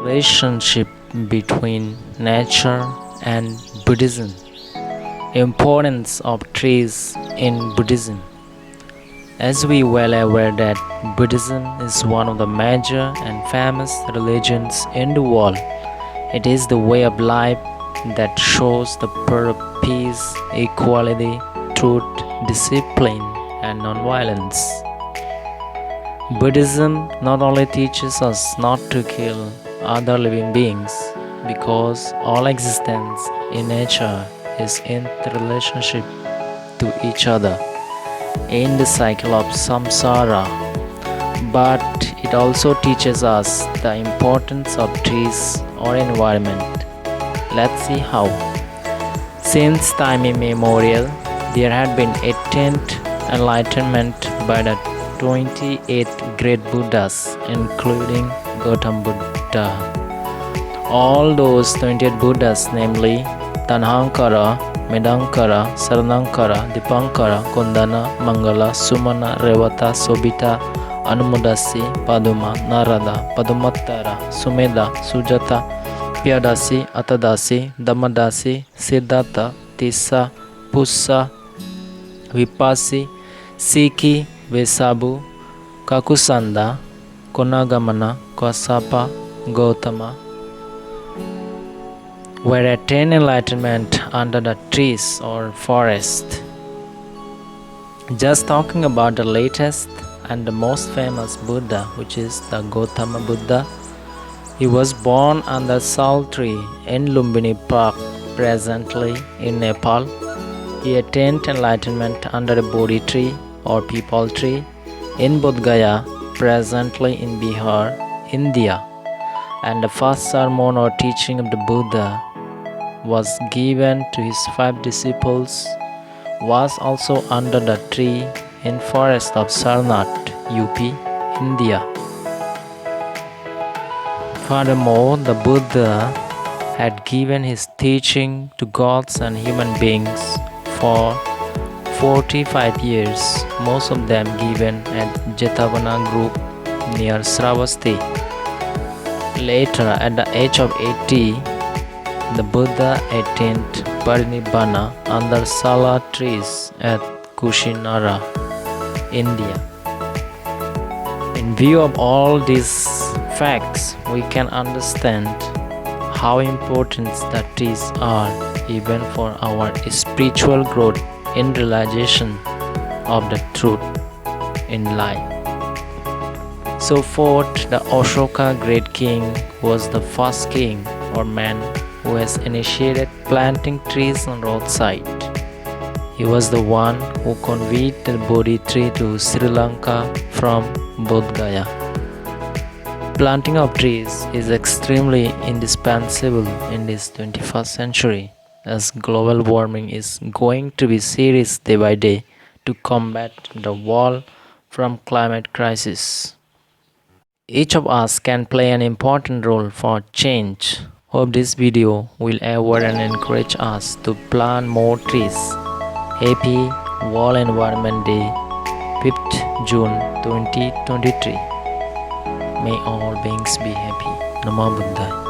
Relationship between nature and Buddhism. Importance of trees in Buddhism. As we well aware that Buddhism is one of the major and famous religions in the world. It is the way of life that shows the path of peace, equality, truth, discipline, and nonviolence. Buddhism not only teaches us not to kill other living beings, because all existence in nature is in the relationship to each other in the cycle of samsara, but it also teaches us the importance of trees or environment. Let's see how. Since time immemorial, there had been attained enlightenment by the 28 great Buddhas, including Gautama Buddha. All those 28 Buddhas, namely Tanhankara, Medankara, Saranankara, Dipankara, Kundana, Mangala, Sumana, Revata, Sobita, Anumodasi, Paduma, Narada, Padumattara, Sumeda, Sujata, Piyadasi, Atadasi, Damadasi, Siddhartha, Tissa, Pussa, Vipasi, Siki, Vesabu, Kakusanda, Konagamana, Kasapa, Gautama were attained enlightenment under the trees or forest. Just talking about the latest and the most famous Buddha, which is the Gautama Buddha. He was born under Sal tree in Lumbini Park, presently in Nepal. He attained enlightenment under a Bodhi tree or Peepal tree in Bodh Gaya, presently in Bihar, India. And the first sermon or teaching of the Buddha was given to his 5 disciples was also under the tree in forest of Sarnath, UP, India. Furthermore, the Buddha had given his teaching to gods and human beings for 45 years, most of them given at Jetavana group near Sravasti. Later, at the age of 80, the Buddha attained Parinibbana under Sala trees at Kushinara, India. In view of all these facts, we can understand how important the trees are even for our spiritual growth in realization of the truth in life. So forth, the Ashoka great king was the first king or man who has initiated planting trees on roadside. He was the one who conveyed the Bodhi tree to Sri Lanka from Bodh Gaya. Planting of trees is extremely indispensable in this 21st century, as global warming is going to be serious day by day to combat the world from climate crisis. Each of us can play an important role for change. Hope this video will aware and encourage us to plant more trees. Happy World Environment Day, 5th June 2023. May all beings be happy. Namo Buddhaya.